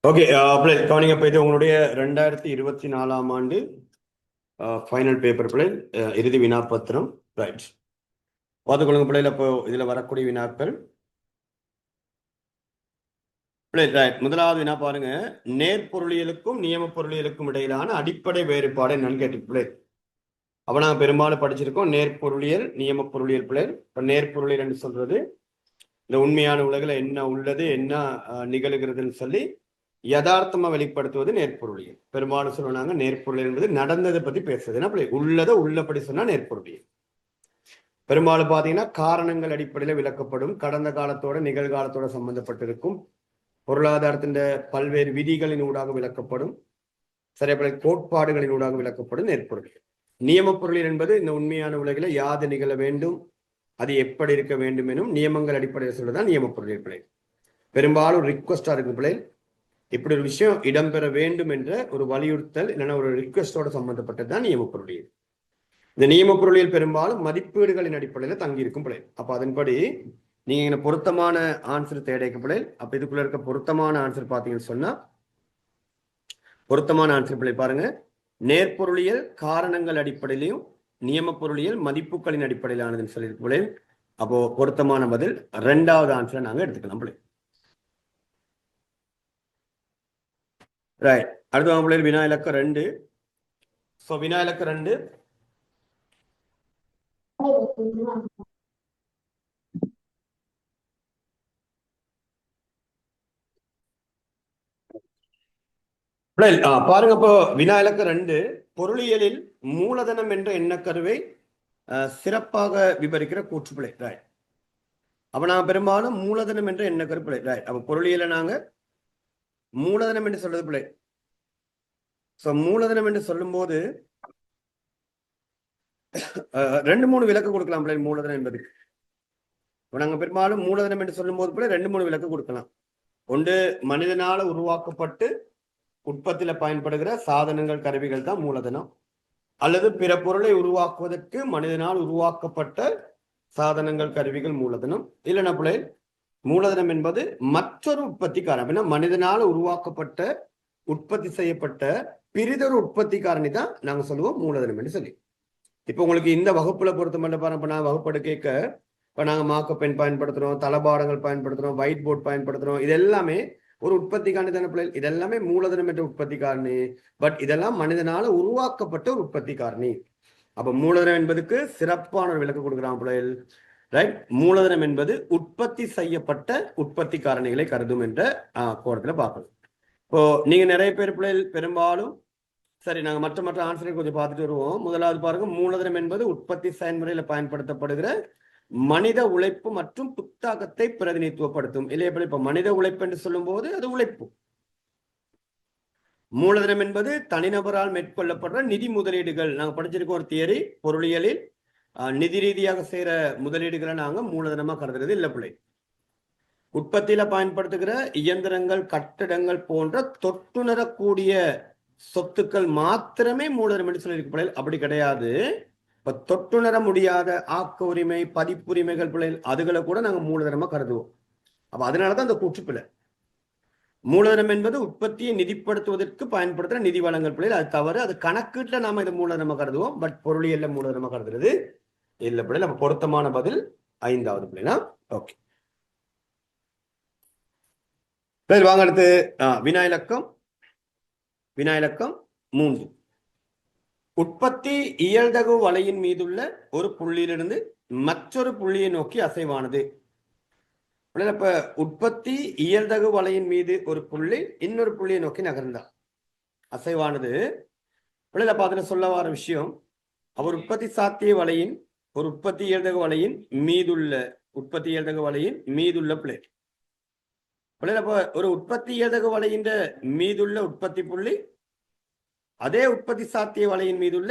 Okay கவனிங்க. இப்போ இது உங்களுடைய 2024ஆம் ஆண்டு ஃபைனல் பேப்பர் பிள்ளை, இறுதி வினாப்பத்திரம். ரைட், பார்த்துக்கொள்ளுங்க பிள்ளைல. இப்போ இதில் வரக்கூடிய வினாக்கள் பிள்ளை. ரைட், முதலாவது வினா பாருங்க. நேர்பொருளியலுக்கும் நியம பொருளியலுக்கும் இடையிலான அடிப்படை வேறுபாடு என்னன்னு கேட்டு பிள்ளை. அப்போ நாங்கள் பெரும்பாலும் படிச்சிருக்கோம் நேர்பொருளியல் நியம பொருளியல் பிள்ளை. இப்போ நேர்பொருளியல் என்று சொல்றது இந்த உண்மையான உலகில் என்ன உள்ளது, என்ன நிகழ்கிறதுன்னு சொல்லி யதார்த்தமா வெளிப்படுத்துவது நேர்பொருளியல். பெரும்பாலும் சொல்லுவாங்க நேர்பொருளியல் என்பது நடந்ததை பத்தி பேசுறது. என்ன உள்ளதை உள்ளபடி சொன்னா நேர்பொருளியல். பெரும்பாலும் பாத்தீங்கன்னா காரணங்கள் அடிப்படையில விளக்கப்படும், கடந்த காலத்தோட நிகழ்காலத்தோட சம்பந்தப்பட்டிருக்கும், பொருளாதாரத்தின் பல்வேறு விதிகளின் ஊடாக விளக்கப்படும், சரியா கோட்பாடுகளின் ஊடாக விளக்கப்படும் நேர்பொருளியல். நியம பொருளியல் என்பது இந்த உண்மையான உலகில யாது நிகழ வேண்டும், அது எப்படி இருக்க வேண்டும் எனும் நியமங்கள் அடிப்படையில் சொல்றதுதான் நியம பொருளியல் பிள்ளை. பெரும்பாலும் ரிக்வஸ்டா இருக்கு பிள்ளை. இப்படி ஒரு விஷயம் இடம்பெற வேண்டும் என்ற ஒரு வலியுறுத்தல் இல்லைன்னா ஒரு ரிக்வெஸ்டோட சம்பந்தப்பட்டது தான் நியம பொருளியல். இந்த நியம பொருளியல் பெரும்பாலும் மதிப்பீடுகளின் அடிப்படையில் தங்கியிருக்கும் பிள்ளை. அப்ப அதன்படி நீங்க பொருத்தமான ஆன்சர் தேடைக்க பிள்ளை. அப்ப இதுக்குள்ள இருக்க பொருத்தமான ஆன்சர் பாத்தீங்கன்னு சொன்னா, பொருத்தமான ஆன்சர் பிள்ளை பாருங்க, நேர்பொருளியல் காரணங்கள் அடிப்படையிலையும் நியம பொருளியல் மதிப்புகளின் அடிப்படையிலானதுன்னு சொல்லியிருக்கு பிள்ளை. அப்போ பொருத்தமான பதில் ரெண்டாவது ஆன்சரை நாங்க எடுத்துக்கலாம் பிள்ளை. ரைட், அடுத்த பிள்ளைகள் வினா இலக்கம் 2. ஸோ வினா இலக்கம் 2 பாருங்க. இப்போ வினா இலக்கம் 2 பொருளியலில் மூலதனம் என்ற எண்ணக்கருவை சிறப்பாக விவரிக்கிற கூற்றுப்பிழை. ரைட், அப்ப நாங்க பெரும்பாலும் மூலதனம் என்ற எண்ணக்கரு பிள்ளை. ரைட், அப்ப பொருளியல நாங்க மூலதனம் என்று சொல்றது பிள்ளை. ஸோ மூலதனம் என்று சொல்லும் போது 2-3 விளக்கு கொடுக்கலாம் பிள்ளை. மூலதனம் என்பது நாங்க பெரும்பாலும் மூலதனம் என்று சொல்லும் போது பிள்ளை 2-3 விளக்கு கொடுக்கலாம். ஒன்று, மனிதனால உருவாக்கப்பட்டு உற்பத்தியில பயன்படுகிற சாதனங்கள் கருவிகள் தான் மூலதனம், அல்லது பிற பொருளை உருவாக்குவதற்கு மனிதனால் உருவாக்கப்பட்ட சாதனங்கள் கருவிகள் மூலதனம். இல்லைன்னா பிள்ளை மூலதனம் என்பது மற்றொரு உற்பத்தி காரணம். அப்படின்னா மனிதனால் உருவாக்கப்பட்ட உற்பத்தி செய்யப்பட்ட பிரிதொரு உற்பத்தி காரணி தான் நாங்க சொல்லுவோம் மூலதனம் என்று சொல்லி. இப்ப உங்களுக்கு இந்த வகுப்புல பொறுத்த மட்டும் பாருங்க, நான் வகுப்பெடு கேட்க இப்ப நாங்க மார்க்க பென் பயன்படுத்துறோம், தளபாடங்கள் பயன்படுத்துறோம், ஒயிட் போர்ட் பயன்படுத்துறோம். இது எல்லாமே ஒரு உற்பத்தி காரணி தானே பிள்ளை. இதெல்லாமே மூலதனம் என்ற உற்பத்தி காரணி. பட் இதெல்லாம் மனிதனால உருவாக்கப்பட்ட ஒரு உற்பத்தி காரணி. அப்ப மூலதனம் என்பதுக்கு சிறப்பான ஒரு விளக்கம் கொடுக்குறான் பிள்ளைகள். ரைட், மூலதனம் என்பது உற்பத்தி செய்யப்பட்ட உற்பத்தி காரணிகளை கருதும் என்ற கோணத்துல பார்க்கணும். இப்போ நீங்க நிறைய பேர் பிள்ளைகள் பெரும்பாலும் சரி, நாங்க மற்ற ஆன்சரை கொஞ்சம் பார்த்துட்டு வருவோம். முதலாவது பாருங்க, மூலதனம் என்பது உற்பத்தி செயல்முறையில பயன்படுத்தப்படுகிற மனித உழைப்பு மற்றும் புத்தாக்கத்தை பிரதிநிதித்துவப்படுத்தும். இல்லையா? இப்ப மனித உழைப்பு என்று சொல்லும் போது அது உழைப்பு. மூலதனம் என்பது தனிநபரால் மேற்கொள்ளப்படுற நிதி முதலீடுகள். நாங்க படிச்சிருக்கோம் ஒரு தியரி, பொருளியலில் நிதி ரீதியாக செய்யற முதலீடுகளை நாங்க மூலதனமா கருதுறது இல்லை பிள்ளை. உற்பத்தியில பயன்படுத்துகிற இயந்திரங்கள், கட்டடங்கள் போன்ற தொட்டுணரக்கூடிய சொத்துக்கள் மாத்திரமே மூலதனம் என்று சொல்லியிருக்கு பிள்ளை. அப்படி கிடையாது. இப்ப தொட்டுணர முடியாத ஆக்க உரிமை, பதிப்புரிமைகள் பிள்ளை, அதுகளை கூட நாங்க மூலதனமா கருதுவோம். அப்ப அதனாலதான் அந்த கூற்றுப்பிள்ளை. மூலதனம் என்பது உற்பத்தியை நிதிப்படுத்துவதற்கு பயன்படுத்துற நிதி வளங்கள் பிள்ளை. அது தவறு. அது கணக்கீட்டுல நாம இதை மூலதனமா கருதுவோம். பட் பொருளியல்ல மூலதனமா கருதுறது இல்ல பிள்ளை. நம்ம பொருத்தமான பதில் 5வது பிள்ளைனா. ஓகே, வாங்க அடுத்து வினா இலக்கம் 3. உற்பத்தி இயல்தகு வலையின் மீதுள்ள ஒரு புள்ளியிலிருந்து மற்றொரு புள்ளியை நோக்கி அசைவானது. இப்ப உற்பத்தி இயல்தகு வலையின் மீது ஒரு புள்ளி இன்னொரு புள்ளியை நோக்கி நகர்ந்தா அசைவானது. அதுல சொல்ல வர விஷயம், அவர் உற்பத்தி சாத்திய வலையின் ஒரு உற்பத்தி இயல்தகு வலையின் மீதுள்ள பிளேட். ஒரு உற்பத்தி இயல்தகு வலையின் மீதுள்ள உற்பத்தி புள்ளி அதே உற்பத்தி சாத்திய வலையின் மீதுள்ள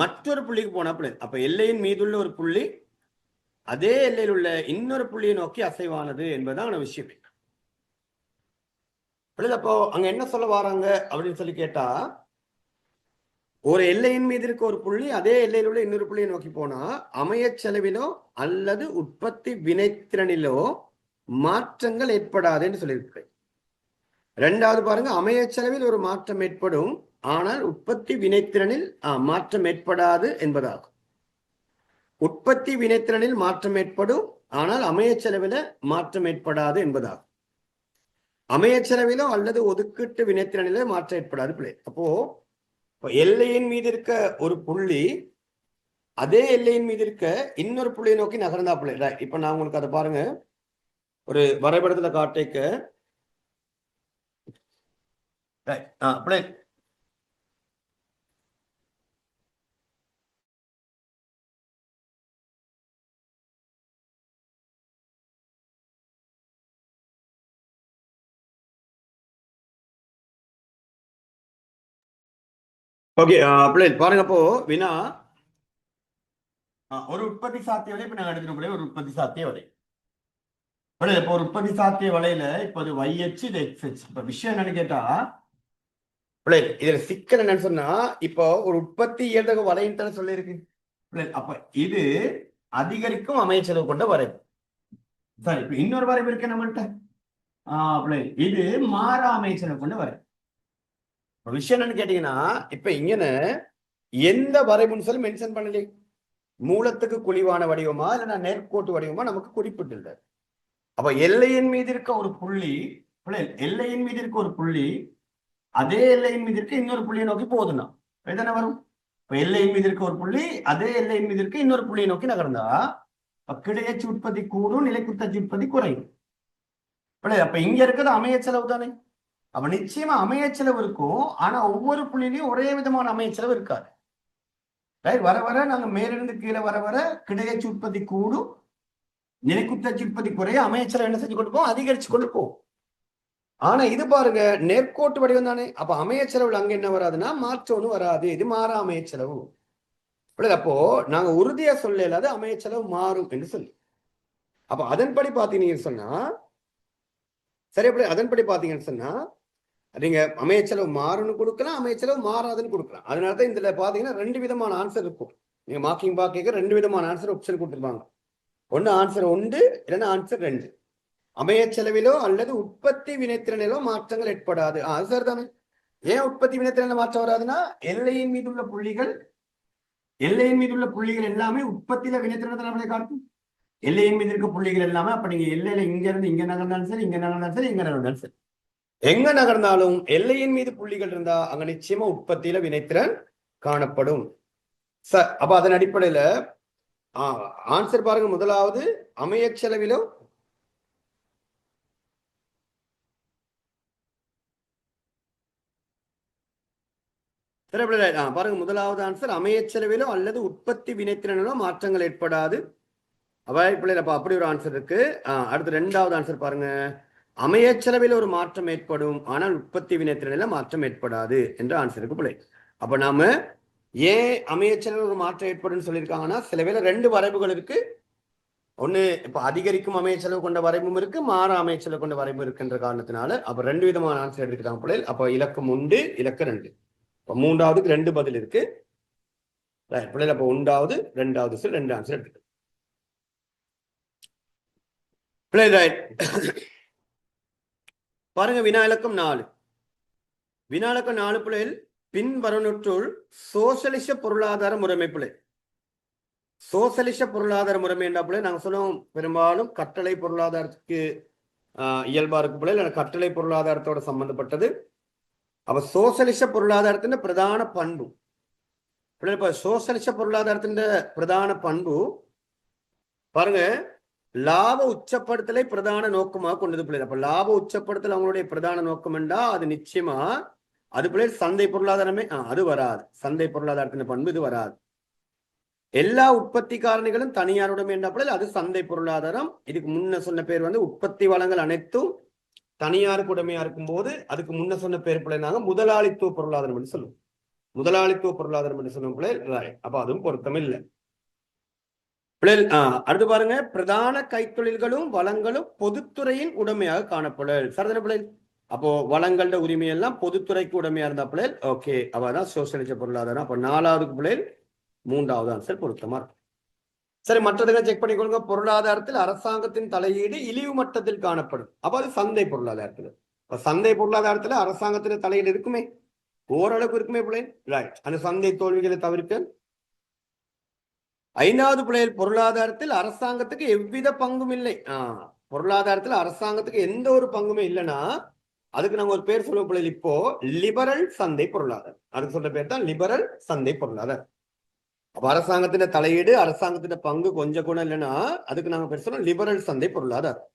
மற்றொரு புள்ளிக்கு போன பிள்ளை. அப்ப எல்லையின் மீதுள்ள ஒரு புள்ளி அதே எல்லையில் உள்ள இன்னொரு புள்ளியை நோக்கி அசைவானது என்பதுதான் விஷயம். அப்போ அங்க என்ன சொல்ல வராங்க அப்படின்னு சொல்லி கேட்டா, ஒரு எல்லையின் மீது இருக்க ஒரு புள்ளி அதே எல்லையில் உள்ள இன்னொரு புள்ளியை நோக்கி போனா அமைய செலவிலோ அல்லது உற்பத்தி வினைத்திறனிலோ மாற்றங்கள் ஏற்படாதுன்னு சொல்லியிருக்கிறேன். ரெண்டாவது பாருங்க, அமைய செலவில் ஒரு மாற்றம் ஏற்படும், ஆனால் உற்பத்தி வினைத்திறனில் மாற்றம் ஏற்படாது என்பதாகும். உற்பத்தி வினைத்திறனில் மாற்றம் ஏற்படும், ஆனால் அமைய செலவில மாற்றம் ஏற்படாது என்பதாகும். அமைய செலவிலோ அல்லது ஒதுக்கீட்டு வினைத்திறனிலோ மாற்றம் ஏற்படாது பிள்ளை. அப்போ எல்லையின் மீது இருக்க ஒரு புள்ளி அதே எல்லையின் மீது இருக்க இன்னொரு புள்ளியை நோக்கி நகர்ந்தா பிள்ளை. இப்ப நான் உங்களுக்கு அதை பாருங்க ஒரு வரைபடத்துல காட்டிக்க பிள்ளை. ஓகே பிள்ளை பாருங்க. அப்போ வினா ஒரு உற்பத்தி சாத்திய வலை இப்ப நாங்க எடுத்துட்டு ஒரு உற்பத்தி சாத்திய வலை பிள்ளை. இப்போ ஒரு உற்பத்தி சாத்திய வலையில இப்போ அது YH இது XH. இப்ப விஷயம் என்னன்னு கேட்டா பிள்ளை, இதுல சிக்கல் என்னன்னு சொன்னா, இப்போ ஒரு உற்பத்தி இயல்தக வலைன்னு தானே சொல்லியிருக்கு பிள்ளை. அப்ப இது அதிகரிக்கும் அமைய செலவு கொண்ட வரைவு. சரி, இப்ப இன்னொரு வரைவு இருக்கு நம்மள்கிட்ட. பிள்ளை, இது மாறா அமைய செலவு கொண்ட வரைவு. விஷயம் என்னன்னு கேட்டீங்கன்னா, இப்ப இங்கன எந்த வரைவுன்னு சொல்லி மென்ஷன் பண்ணல. மூலத்துக்கு குழிவான வடிவமா இல்லைன்னா நேர்கோட்டு வடிவமா நமக்கு குறிப்பிட்டு. அப்ப எல்லையின் மீது இருக்க ஒரு புள்ளி, எல்லையின் மீது இருக்க ஒரு புள்ளி அதே எல்லையின் மீது இருக்க இன்னொரு புள்ளியை நோக்கி போகுதுன்னா தானே வரும். இப்ப எல்லையின் மீது இருக்க ஒரு புள்ளி அதே எல்லையின் மீது இருக்க இன்னொரு புள்ளியை நோக்கி நகர்ந்தா கிடையச்சு உற்பத்தி கூடும், நிலைக்குத்தச்சு உற்பத்தி குறையும். அப்ப இங்க இருக்கிறது அமைய செலவு தானே. அப்ப நிச்சயமா அமைய செலவு இருக்கும், ஆனா ஒவ்வொரு புள்ளியிலையும் ஒரே விதமான அமைய செலவு இருக்காது. வர வர நாங்க மேலிருந்து கீழே வர வர கிடையச்சு உற்பத்தி கூடும், நிலைக்குத்தச்சு உற்பத்தி குறைய அமைய செலவு என்ன செஞ்சு கொண்டு போவோம், அதிகரிச்சு கொண்டு போவோம். ஆனா இது பாருங்க நேர்கோட்டு வடிவம் தானே. அப்ப அமைய செலவுல அங்க என்ன வராதுன்னா மாற்றம்னு வராது, இது மாறா அமைய செலவு. அப்போ நாங்க உறுதியா சொல்ல இல்லாத அமைய செலவு மாறும் என்று சொல்லி. அப்ப அதன்படி பாத்தீங்கன்னு சொன்னா சரி, அப்படி அதன்படி பாத்தீங்கன்னு சொன்னா நீங்க அமைய செலவு மாறும்னு கொடுக்கலாம், அமைய செலவு மாறாதுன்னு கொடுக்கலாம். அதனாலதான் இதுல பாத்தீங்கன்னா ரெண்டு விதமான ஆன்சர் இருக்கும். நீங்க மார்க்கிங் பாக்க ரெண்டு விதமான ஆன்சர் ஆப்ஷன் கொடுத்துருப்பாங்க. ஒன்னு ஆன்சர் 1 இல்லைன்னா ஆன்சர் 2. அமைய செலவிலோ அல்லது உற்பத்தி வினைத்திறனிலோ மாற்றங்கள் ஏற்படாது. அது சரிதானே. ஏன் உற்பத்தி வினைத்திறனில மாற்றம் வராதுன்னா எல்லையின் மீது உள்ள புள்ளிகள் எல்லாமே உற்பத்தியில வினைத்திறனை காட்டும். எல்லையின் மீது இருக்க புள்ளிகள் எல்லாமே, அப்ப நீங்க எல்லையில இங்க இருந்து இங்க நகர்ந்தாலும் சரி, இங்க நகர்ந்தாலும் சரி, இங்க நகர்ந்தாலும் சரி, எங்க நகர்ந்தாலும் எல்லையின் மீது புள்ளிகள் இருந்தா அங்க நிச்சயமா உற்பத்தியில வினைத்திறன் காணப்படும். அப்ப அதன் அடிப்படையில ஆன்சர் பாருங்க. முதலாவது அமைய செலவிலோ பாருங்க, முதலாவது ஆன்சர் அமைய செலவிலோ அல்லது உற்பத்தி வினைத்திறனிலோ மாற்றங்கள் ஏற்படாது. அப்படி ஒரு ஆன்சர் இருக்கு. அடுத்து ரெண்டாவது ஆன்சர் பாருங்க, அமைய செலவில் ஒரு மாற்றம் ஏற்படும், ஆனால் உற்பத்தி வினைத்திறனில மாற்றம் ஏற்படாது என்ற ஆன்சருக்கு பிள்ளை. அப்ப நாம ஏன் அமைய செலவில் ஒரு மாற்றம் ஏற்படும் சொல்லியிருக்காங்கன்னா, சில வேளை ரெண்டு வரைவுகள் இருக்கு. ஒண்ணு இப்ப அதிகரிக்கும் அமைய செலவு கொண்ட வரைவும் இருக்கு, மாற அமைய செலவு கொண்ட வரைவு இருக்குன்ற காரணத்தினால அப்ப ரெண்டு விதமான ஆன்சர் எடுத்துக்கிட்டாங்க பிள்ளை. அப்ப இலக்கம் 1, இலக்கம் 2. இப்ப மூன்றாவதுக்கு 2 பதில் இருக்கு பிள்ளைகள். அப்ப 1வது 2வது சொல்லி 2 ஆன்சர் எடுத்துக்கிட்டு பாருங்க. வினா இலக்கம் 4. வினா இலக்கம் 4 பிள்ளைகள் பின்வருவனற்றுள் சோசலிச பொருளாதார முறைமை பிள்ளை. சோசலிச பொருளாதார முறைமை என்ற பிள்ளை நாங்க சொல்லுவோம் பெரும்பாலும் கட்டளை பொருளாதாரத்துக்கு இயல்பா இருக்கு பிள்ளை, கட்டளை பொருளாதாரத்தோட சம்பந்தப்பட்டது. அப்ப சோசலிச பொருளாதாரத்தின் பிரதான பண்பு பிள்ளை. இப்ப சோசலிச பொருளாதாரத்தின் பிரதான பண்பு பாருங்க, லாப உச்சப்படுத்தலை பிரதான நோக்கமாக கொண்டது பிள்ளை. அப்ப லாப உச்சப்படுத்தல் அவங்களுடைய பிரதான நோக்கம் என்றா அது நிச்சயமா அது பிள்ளை சந்தை பொருளாதாரமே அது வராது. சந்தை பொருளாதாரத்தின் பண்பு இது வராது. எல்லா உற்பத்தி காரணிகளும் தனியாருடைமை என்ற பிள்ளை அது சந்தை பொருளாதாரம். இதுக்கு முன்ன சொன்ன பேர் உற்பத்தி வளங்கள் அனைத்தும் தனியாருக்கு உடைமையா இருக்கும் போது அதுக்கு முன்ன சொன்ன பேர் பிள்ளை நாங்க முதலாளித்துவ பொருளாதாரம் என்று சொல்லுவோம். முதலாளித்துவ பொருளாதாரம் என்று சொன்ன பிள்ளை. அப்ப அதுவும் பொருத்தம் இல்லை. அடுத்து பாருங்க, பிரதான கைத்தொழில்களும் வளங்களும் பொதுத்துறையின் உடைமையாக காணப்படல். சரிதான பிள்ளை. அப்போ வளங்களோட உரிமை எல்லாம் பொதுத்துறைக்கு உடைமையா இருந்தா பிள்ளை. ஓகே, அவதான் சோசியலிச பொருளாதாரம். அப்ப 4வது பிள்ளை 3வது ஆன்சர் பொருத்தமா இருக்கும். சரி, மற்றதுங்க செக் பண்ணிக்கொள்ளுங்க. பொருளாதாரத்தில் அரசாங்கத்தின் தலையீடு இழிவு மட்டத்தில் காணப்படும். அப்ப அது சந்தை பொருளாதாரத்தில். சந்தை பொருளாதாரத்துல அரசாங்கத்துல தலையீடு இருக்குமே, ஓரளவுக்கு இருக்குமே பிள்ளை. ரைட், அந்த சந்தை தோல்விகளை தவிர்க்க. 5வது பிள்ளைகள், பொருளாதாரத்தில் அரசாங்கத்துக்கு எவ்வித பங்கும் இல்லை. பொருளாதாரத்தில் அரசாங்கத்துக்கு எந்த ஒரு பங்குமே இல்லைன்னா அதுக்கு நாங்க ஒரு பேர் சொல்லுவோம் பிள்ளைகள். இப்போ லிபரல் சந்தை பொருளாதாரம், அதுக்கு சொல்ற பேர் தான் லிபரல் சந்தை பொருளாதாரம். அப்ப அரசாங்கத்தின் தலையீடு, அரசாங்கத்தின் பங்கு கொஞ்சம் கூட இல்லைன்னா அதுக்கு நாங்க பேர் சொல்றோம் லிபரல் சந்தை பொருளாதாரம்.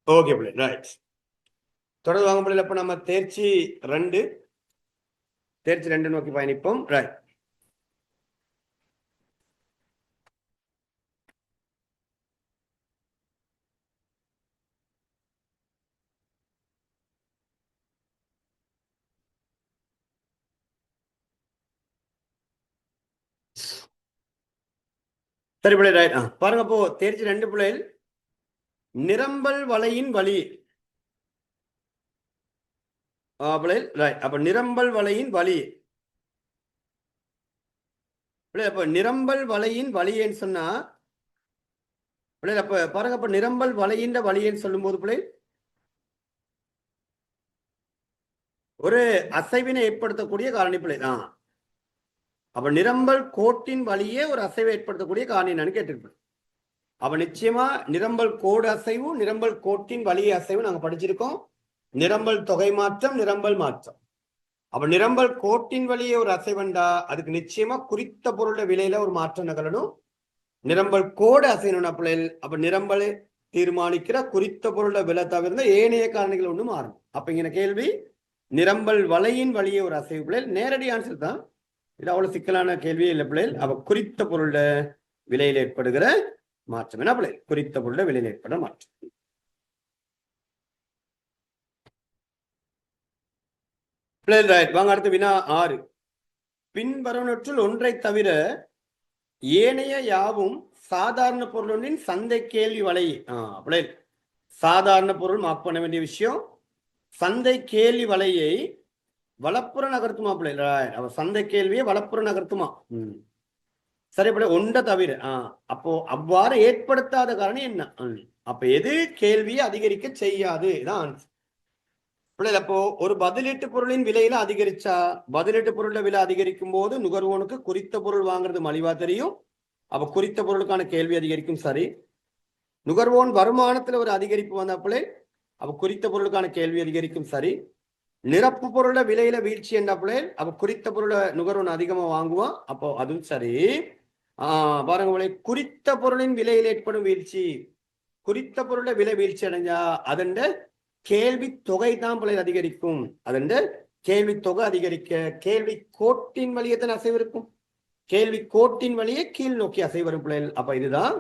ஓகே பிள்ளை, ரைட். தொடர்ந்து வாங்க பிள்ளைகள். அப்ப நம்ம தேர்ச்சி 2 நோக்கி பயணிப்போம். ரைட். சரி பிள்ளை, ரைட். பாருங்க, அப்போ தேர்ச்சி 2 பிள்ளைகள், நிரம்பல் வலையின் வழி. பிள்ளைகள், ரைட். அப்ப நிரம்பல் வலையின் வழி. அப்ப நிரம்பல் வலையின் வழியேன்னு சொன்னா பிள்ளை, அப்ப பாருங்க, அப்ப நிரம்பல் வலையின் வழியேன்னு சொல்லும் போது பிள்ளை ஒரு அசைவினை ஏற்படுத்தக்கூடிய காரணி பிள்ளை தான். அப்ப நிரம்பல் கோட்டின் வழியே ஒரு அசைவை ஏற்படுத்தக்கூடிய காரணி என்னன்னு கேட்டிருப்பேன். அப்ப நிச்சயமா நிரம்பல் கோடு அசைவு, நிரம்பல் கோட்டின் வழியே அசைவு நாங்க படிச்சிருக்கோம். நிரம்பல் தொகை மாற்றம், நிரம்பல் மாற்றம். அப்ப நிரம்பல் கோட்டின் வழியே ஒரு அசைவண்டா அதுக்கு நிச்சயமா குறித்த பொருளோட விலையில ஒரு மாற்றம் நிகழணும். நிரம்பல் கோடு அசையணும் பிள்ளைகள். அப்ப நிரம்பலை தீர்மானிக்கிற குறித்த பொருளோட விலை தவிர்த்த ஏனைய காரணிகள் ஒண்ணு மாறும். அப்ப இங்க கேள்வி, நிரம்பல் வலையின் வழியே ஒரு அசைவு பிள்ளைகள். நேரடி ஆன்சர் தான் இது, அவ்வளவு சிக்கலான கேள்வியே இல்லை பிள்ளைகள். அப்ப குறித்த பொருளோட விலையில் ஏற்படுகிற மாற்றம் என்ன பிள்ளைகள்? குறித்த பொருளோட விலையில் ஏற்பட மாற்றம். பிள்ளைகள், ரைட். வாங்க அடுத்து வினா 6. பின்வருவனற்றுள் ஒன்றை தவிர ஏனைய யாவும் சாதாரண பொருளின் சந்தை கேள்வி வலை. பிள்ளைகள், சாதாரண பொருள் மார்க் பண்ண வேண்டிய விஷயம். சந்தை கேள்வி வலையை வலப்புற நகர்த்துமா பிள்ளைகள்? அவ சந்தை கேள்வியை வலப்புற நகர்த்துமா. சரி பிள்ளை, ஒன்றை தவிர. அப்போ அவ்வாறு ஏற்படுத்தாத காரணம் என்ன? அப்ப எது கேள்வியை அதிகரிக்க செய்யாது தான் பிள்ளைகள். அப்போ ஒரு பதிலீட்டு பொருளின் விலையில அதிகரிச்சா, பதிலீட்டு பொருள விலை அதிகரிக்கும் போது நுகர்வோனுக்கு குறித்த பொருள் வாங்குறது மலிவா தெரியும். அப்ப குறித்த பொருளுக்கான கேள்வி அதிகரிக்கும். சரி, நுகர்வோன் வருமானத்துல ஒரு அதிகரிப்பு வந்தா பிள்ளை, அப்ப குறித்த பொருளுக்கான கேள்வி அதிகரிக்கும். சரி, நிரப்பு பொருள விலையில வீழ்ச்சி என்ன பிள்ளை, அப்ப குறித்த பொருளை நுகர்வோன் அதிகமா வாங்குவான். அப்போ அதுவும் சரி. பாருங்க பிள்ளை, குறித்த பொருளின் விலையில் ஏற்படும் வீழ்ச்சி, குறித்த பொருள விலை வீழ்ச்சி அடைஞ்சா அதன் கேள்வி தொகை தான் பிள்ளை அதிகரிக்கும். அதன் கேள்வி தொகை அதிகரிக்க கேள்வி கோட்டின் வழியே தான் அசைவு இருக்கும். கேள்வி கோட்டின் வழியே கீழ் நோக்கி அசைவு வரும் பிள்ளைகள். அப்ப இதுதான்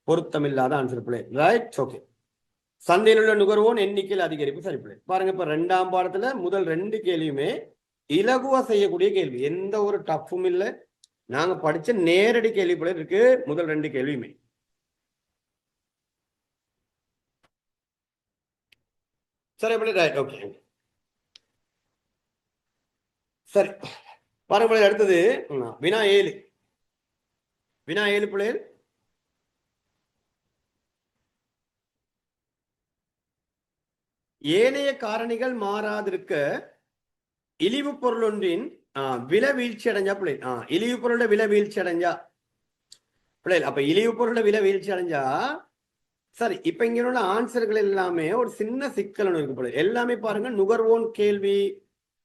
பொருத்தமில்லாத ஆன்சர் பிள்ளை. Right, okay. சந்தையில் உள்ள நுகர்வோன் எண்ணிக்கையில் அதிகரிப்பு. சரி பிள்ளை, பாருங்க, இப்ப 2ஆம் பாடத்துல முதல் 2 கேள்வியுமே இலகுவா செய்யக்கூடிய கேள்வி, எந்த ஒரு டஃப்பும் இல்லை. நாங்க படிச்ச நேரடி கேள்வி பிள்ளை இருக்கு முதல் 2 கேள்வியுமே. சரி பிள்ளை, ரைட், ஓகே. சரி, பாருங்க பிள்ளை, அடுத்தது வினா 7. வினா 7 பிள்ளைகள், ஏனைய காரணிகள் மாறாதிருக்க இழிவு பொருள் ஒன்றின் விலை வீழ்ச்சி அடைஞ்சா பிள்ளை. இழிவு பொருளோட விலை வீழ்ச்சி அடைஞ்சா பிள்ளை, அப்ப இழிவு பொருளோட விலை வீழ்ச்சி அடைஞ்சா சரி. இப்ப இங்க உள்ள ஆன்சர்கள் எல்லாமே ஒரு சின்ன சிக்கல் இருக்கு பிள்ளை. எல்லாமே பாருங்க, நுகர்வோன் கேள்வி,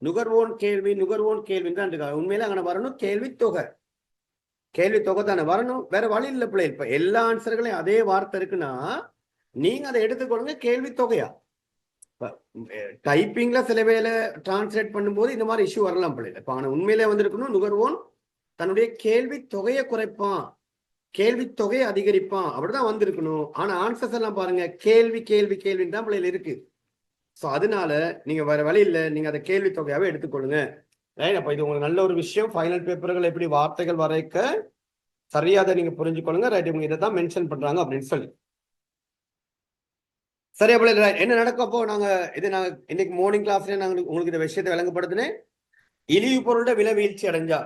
நுகர்வோன் கேள்வி, நுகர்வோன் கேள்வின்னு தான் இருக்காங்க. உண்மையில அங்கே வரணும் கேள்வி தொகை, கேள்வி தொகை தானே வரணும், வேற வழி இல்லை பிள்ளை. இப்ப எல்லா ஆன்சர்களையும் அதே வார்த்தை இருக்குன்னா நீங்க அதை எடுத்துக்கொள்ளுங்க கேள்வி தொகையா. டைப்பிங்ல சில வேலை டிரான்ஸ்லேட் பண்ணும்போது இந்த மாதிரி இஷ்யூ வரலாம் பிள்ளை. இப்ப ஆனா உண்மையிலே வந்திருக்கணும், நுகர்வோன் தன்னுடைய கேள்வி தொகையை குறைப்பான், கேள்வி தொகையை அதிகரிப்பான், அப்படிதான் வந்திருக்கணும். ஆனா ஆன்சர்ஸ் எல்லாம் பாருங்க கேள்வி கேள்வி கேள்வின்னு தான் பிள்ளைகள் இருக்கு. ஸோ அதனால நீங்க வேற வழி இல்லை, நீங்க அதை கேள்வி தொகையாவே எடுத்துக்கொள்ளுங்க. ரைட், அப்ப இது உங்களுக்கு நல்ல ஒரு விஷயம். ஃபைனல் பேப்பர்கள் எப்படி வார்த்தைகள் வரைக்க சரியாத நீங்க புரிஞ்சுக்கொள்ளுங்க. ரைட், இவங்க இதை தான் மென்ஷன் பண்றாங்க அப்படின்னு சொல்லி. சரி அப்படி என்ன நடக்கும்? அப்போ நாங்க இன்னைக்கு மார்னிங் கிளாஸ்ல நாங்க உங்களுக்கு இந்த விஷயத்தை விளங்கப்படுத்தினேன். இழிவு பொருளோட விலை வீழ்ச்சி அடைஞ்சா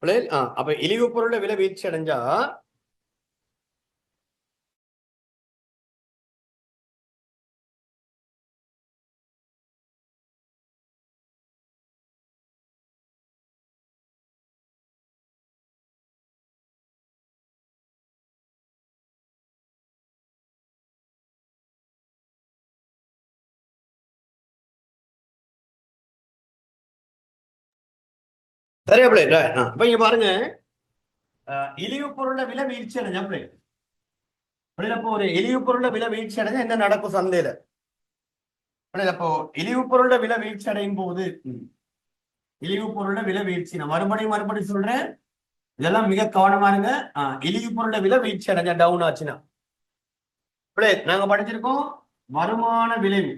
அப்ப இழிவு பொருள விலை வீழ்ச்சி அடைஞ்சா சரியா பிள்ளை இப்ப இங்க பாருங்க இழிவு பொருள விலை வீழ்ச்சி அடைஞ்சா பிள்ளை அப்போ ஒரு இழிவு பொருள விலை வீழ்ச்சி அடைஞ்சா என்ன நடக்கும் சந்தையில அப்போ இழிவு பொருள விலை வீழ்ச்சி அடையும் போது இழிவு பொருள விலை வீழ்ச்சி நான் மறுபடியும் சொல்றேன் இதெல்லாம் மிக கவனமா இருங்க இழிவு பொருள விலை வீழ்ச்சி அடைஞ்சா டவுன் ஆச்சுன்னா நாங்க படிச்சிருக்கோம் வருமான விளைவு,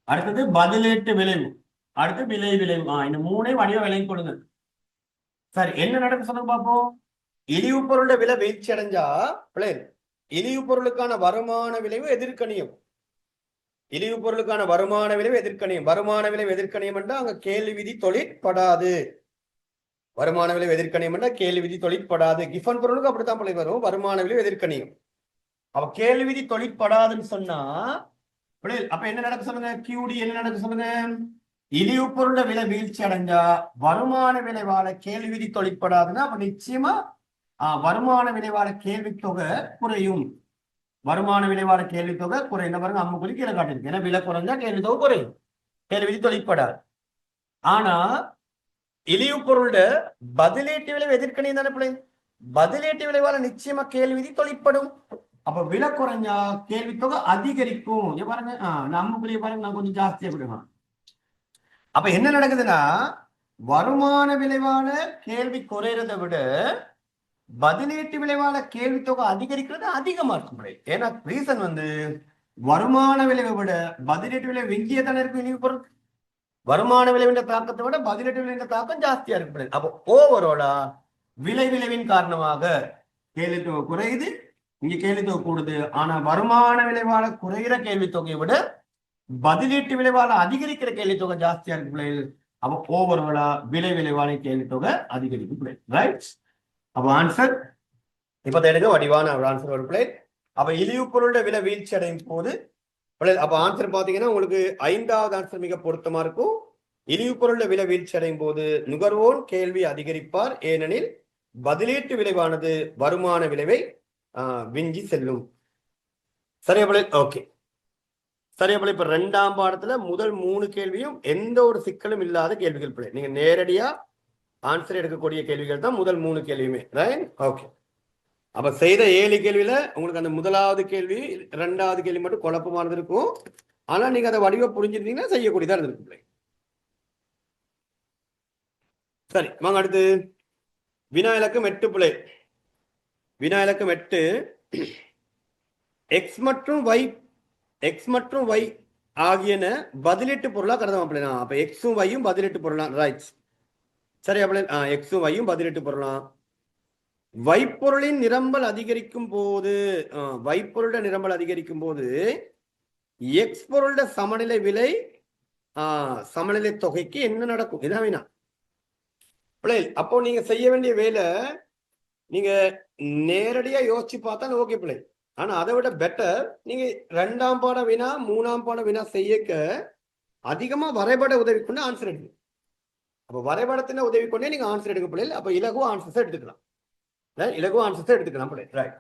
அடுத்தது பதிலீட்டு விளைவு, அடுத்து விலை விளைவு. இந்த மூணே வடிவ விலை கொடுங்க. சரி, என்ன நடக்கும் சொல்லுங்க பார்ப்போம். இழிவு பொருளோட விலை வீழ்ச்சி அடைஞ்சா இழிவு பொருளுக்கான வருமான விளைவு எதிர்கணியும். இழிவு பொருளுக்கான வருமான விளைவு எதிர்கணியும். வருமான விளைவு எதிர்கணியம் என்றால் அங்க கேள்வி விதி தொழிற்படாது. வருமான விளைவு எதிர்கணியம் என்றால் கேள்வி விதி தொழிற்படாது. கிஃபன் பொருளுக்கு அப்படித்தான் பிள்ளை வரும். வருமான விளைவு எதிர்கணியும். அப்ப கேள்வி விதி தொழிற்படாதுன்னு சொன்னா அப்ப என்ன நடக்க சொல்லுங்க. கியூடி என்ன நடக்க சொல்லுங்க. இழிவு பொருள விலை வீழ்ச்சி அடைஞ்சா வருமான விளைவால கேள்வி விதி தொழிற்படாதுன்னா அப்ப நிச்சயமா வருமான விளைவால கேள்வி தொகை குறையும். வருமான விளைவான கேள்வி தொகை குறைந்த பாருங்க அம்முக்குறி கீழே காட்டிருக்கு. ஏன்னா விலை குறைஞ்சா கேள்வி தொகை குறையும், கேள்வி விதி தொழிற்படாது. ஆனா இழிவு பொருளோட பதிலீட்டு விளைவு எதிர்க்கணி தானே பிள்ளை. பதிலீட்டு விளைவால நிச்சயமா கேள்வி விதி தொழிற்படும். அப்ப விலை குறைஞ்சா கேள்வி தொகை அதிகரிக்கும். பாருங்க அம்முக்குரிய பாருங்க நான் கொஞ்சம் ஜாஸ்தியா விடுவேன். அப்ப என்ன நடக்குதுன்னா வருமான விளைவான கேள்வி குறைறதை விட பதிலீட்டு விளைவான கேள்வி தொகை அதிகரிக்கிறது அதிகமா இருக்கும். ஏன்னா ரீசன் வருமான விளைவை விட பதிலீட்டு விளைவு விஞ்சிய தானே இருக்கும். இழிவு பொருள் வருமான விளைவின் தாக்கத்தை விட பதிலீட்டு விளைவின் தாக்கம் ஜாஸ்தியா இருக்கு. அப்போ ஓவரோலா விளைவின் காரணமாக கேள்வி தொகை குறையுது, இங்க கேள்வி தொகை கூடுது. ஆனா வருமான விளைவால குறைகிற கேள்வி தொகையை விட பதிலீட்டு விளைவால அதிகரிக்கிற கேள்வி தொகை ஜாஸ்தியா இருக்கு பிள்ளைகள். அப்போ ஓவரோலா விளைவான கேள்வி தொகை அதிகரிக்கும் பிள்ளைகள். ரைட். அப்ப ஆன்சர் இப்ப எடுக்க வடிவான ஆன்சர் ஒரு பிள்ளை. அப்ப இழிவு பொருளோட விலை வீழ்ச்சி அடையும் போது அப்ப ஆன்சர் பாத்தீங்கன்னா உங்களுக்கு 5வது ஆன்சர் மிக பொருத்தமா இருக்கும். இழிவு பொருளோட விலை வீழ்ச்சி அடையும் போது நுகர்வோர் கேள்வி அதிகரிப்பார், ஏனெனில் பதிலீட்டு விளைவானது வருமான விளைவை விஞ்சி செல்லும். சரியா பிள்ளை? ஓகே, சரியா பிள்ளை. இப்ப 2ஆம் பாடத்துல முதல் 3 கேள்வியும் எந்த ஒரு சிக்கலும் இல்லாத கேள்விகள் பிள்ளை. நீங்க நேரடியா ஆன்சர் எடுக்கக்கூடிய கேள்விகள் தான் முதல் 3 கேள்வியுமே. ரைட்? ஓகே. அப்ப செய்த 7 கேள்வியில உங்களுக்கு அந்த முதலாவது கேள்வி 2வது கேள்வி மட்டும் குழப்பமானது இருக்கும். ஆனா நீங்க அதை வடிவ புரிஞ்சிருந்தீங்கன்னா செய்யக்கூடியதா இருந்திருக்கு. சரி, வாங்க அடுத்து வினா இலக்கம் 8 பிள்ளை. வினா இலக்கம் 8 எக்ஸ் மற்றும் y ஆகியன பதிலீட்டு பொருளா கருதலாம் அப்படின்னா. அப்ப எக்ஸும் வையும் பதிலீட்டு பொருளா. ரைட், சரி. அப்படி எக்ஸும் வையும் பதிலீட்டு பொருளாம். வைப்பொருளின் நிரம்பல் அதிகரிக்கும் போது வைப்பொருளோட நிரம்பல் அதிகரிக்கும் போது எக்ஸ் பொருளோட சமநிலை விலை சமநிலை தொகைக்கு என்ன நடக்கும்? இதான் வேணா பிள்ளை. அப்போ நீங்க செய்ய வேண்டிய வேலை நீங்க நேரடியா யோசிச்சு பார்த்தா ஓகே பிள்ளை. ஆனா அதை விட பெட்டர் நீங்க 2ஆம் பாட வினா 3ஆம் பாட வினா செய்யக்க அதிகமா வரைபட உதவி கொண்டு ஆன்சர் எடுங்க. அப்ப வரைபடத்தின உதவி கொண்டே நீங்க ஆன்சர் எடுக்க பிள்ளை. அப்ப இலகு ஆன்சர்ஸ் எடுத்துக்கலாம். இலகு ஆன்சர்ஸ் எடுத்துக்கலாம் பிள்ளை. ரைட்.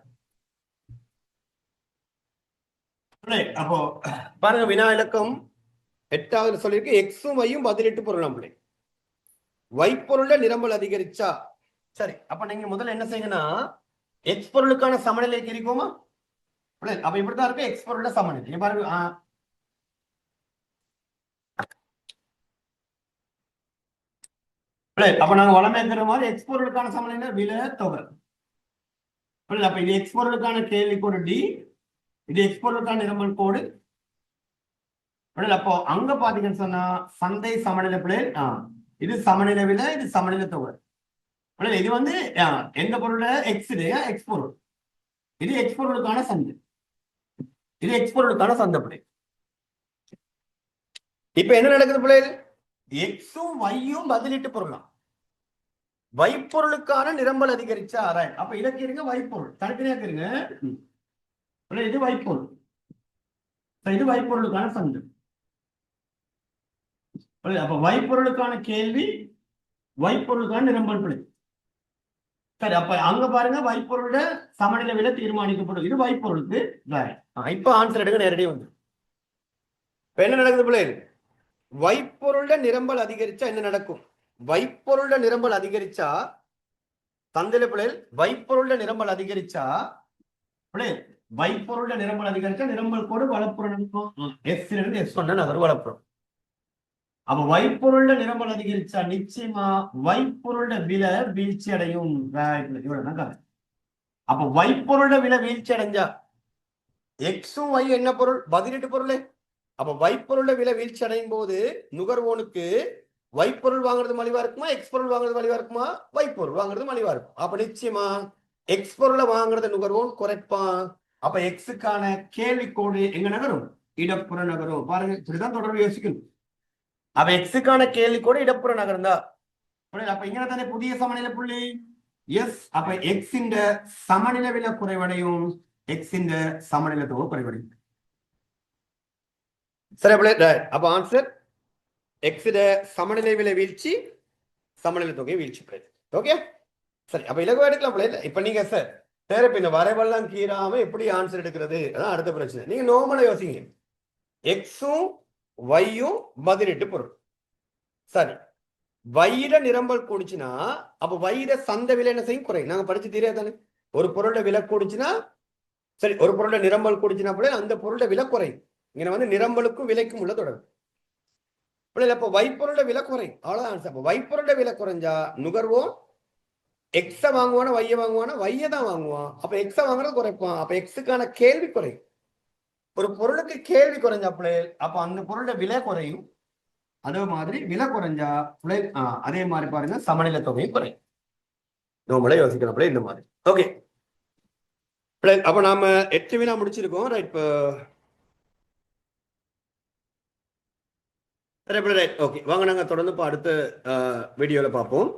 அப்போ பாருங்க வினா இலக்கம் 8வது சொல்லியிருக்கு எக்ஸும் வையும் பதிலீட்டு பொருளாம் பிள்ளை. வைப்பொருள நிரம்பல் அதிகரிச்சா சரி. அப்ப நீங்க முதல்ல என்ன செய்யுங்கன்னா எக்ஸ் பொருளுக்கான சமநிலை இருக்குமா? அப்ப இப்படித்தான் இருக்கு எக்ஸ் பொருளோட சமநிலை. பாருங்க அப்ப நாங்க வளமைக்கிற மாதிரி எக்ஸ் பொருளுக்கான சமநிலை விலை தொகை. அப்ப இது எக்ஸ் பொருளுக்கான கேள்வி கோடு டி, இது எக்ஸ் பொருளுக்கான நிரம்பல் கோடு. அப்போ அங்க பாத்தீங்கன்னு சொன்னா சந்தை சமநிலை பிள்ளை. இது சமநிலை விலை, இது சமநிலை தொகை. இது எந்த பொருள் எக்ஸ் எக்ஸ் பொருள், இது எக்ஸ் பொருளுக்கான சந்தை, இது எக்ஸ் பொருளுக்கான சந்தை பிள்ளை. இப்ப என்ன நடக்குது பிள்ளை? எக்ஸும் வையும் பதிலீட்டு பொருளாம். வைப்பொருளுக்கான நிரம்பல் அதிகரிச்சா ரைட். அப்ப இலக்கு இருங்க வைப்பொருள் தனித்தனியாக இருங்க. இது வைப்பொருள், இது வைப்பொருளுக்கான சந்து. அப்ப வைப்பொருளுக்கான கேள்வி, வைப்பொருளுக்கான நிரம்பல் பிழை. சரி, அப்ப அங்க பாருங்க வைப்பொருளோட சமநிலை விலை தீர்மானிக்கப்படும். இது வைப்பொருளுக்கு. இப்ப ஆன்சர் எடுங்க நேரடி வந்து. இப்ப என்ன நடக்குது பிள்ளைகள்? வைப்பொருளோட நிரம்பல் அதிகரிச்சா என்ன நடக்கும்? வைப்பொருளோட நிரம்பல் அதிகரிச்சா தந்தில பிள்ளைகள் வைப்பொருளோட நிரம்பல் அதிகரிச்சா பிள்ளைகள் வைப்பொருளோட நிரம்பல் அதிகரிச்சா நிரம்பல் கோடு வலப்புறம் S1 நகர் வலப்புறம். அப்ப வைப்பொருளோட நிரம்பல் அதிகரிச்சா நிச்சயமா வைப்பொருளோட விலை வீழ்ச்சி அடையும். அப்ப வைப்பொருளோட விலை வீழ்ச்சி அடைஞ்சா எக்ஸும் Y என்ன பொருள்? பதிலீட்டு பொருளே. அப்ப வைப்பொருளோட விலை வீழ்ச்சி அடையும் போது நுகர்வோனுக்கு வைப்பொருள் வாங்குறது மலிவா இருக்குமா, எக்ஸ் பொருள் வாங்குறது மலிவா இருக்குமா? வைப்பொருள் வாங்குறது மலிவா இருக்கும். அப்ப நிச்சயமா எக்ஸ் பொருளை வாங்குறத நுகர்வோன் குறைப்பான். அப்ப எக்ஸுக்கான கேள்விக்கோடு எங்க நகரும்? இடப்புற நகரும். பாருங்க, இப்படிதான் தொடர்பு யோசிக்கணும். அப்ப எக்ஸுக்கான கேள்விக்கோடு இடப்புற நகரம் தான். அப்ப இங்க தானே புதிய சமநிலை புள்ளி எஸ். அப்ப எக்ஸ் இந்த சமநிலை விலை குறைவடையும், எக்ஸ் இந்த சமநிலை தொகை குறைவடையும். சரி, அப்ப ஆன்சர் எக்ஸ் சமநிலை விலை வீழ்ச்சி, சமநிலை தொகை வீழ்ச்சி. ஓகே, சரி. அப்ப இலகுவா எடுக்கலாம். இப்ப நீங்க சார் தேரப்ப இந்த வரைவெல்லாம் கீறாம எப்படி ஆன்சர் எடுக்கிறது? அதான் அடுத்த பிரச்சனை. நீங்க நோமலை யோசிங்க. எக்ஸும் ஒய்யும் பதிலீட்டு பொருள். சரி, வையிட நிரம்பல் கூடிச்சுன்னா அப்ப வையிட சந்தை விலை என்ன செய்யும்? குறையும். நாங்க படிச்சு தெரியாதானே? ஒரு பொருளோட விலை கூடிச்சுன்னா சரி, ஒரு பொருளோட நிரம்பல் கூடிச்சுன்னா அந்த பொருளோட விலை குறையும். இங்க வந்து நிரம்பலுக்கும் விலைக்கும் உள்ள தொடர்பு. அப்ப வைப்பொருளோட விலை குறையும், அவ்வளவுதான் ஆன்சர். அப்ப வைப்பொருளோட விலை குறைஞ்சா நுகர்வோம் எக்ஸ வாங்குவானா வைய வாங்குவானா? வைய தான் வாங்குவான். அப்ப எக்ஸ வாங்குறது குறைப்பான். அப்ப எக்ஸுக்கான கேள்வி குறையும். ஒரு பொருளுக்கு கேள்வி குறைஞ்சாப்புல அப்ப அந்த பொருளோட விலை குறையும். அதே மாதிரி விலை குறைஞ்சா அதே மாதிரி பாருங்க சமநிலை தொகையும் குறையும். நம்மளே யோசிக்கிறோம் இந்த மாதிரி. ஓகே, அப்ப நாம 8 வினா முடிச்சிருக்கோம். ரைட். ஓகே, வாங்க நாங்க தொடர்ந்து அடுத்த வீடியோல பார்ப்போம்.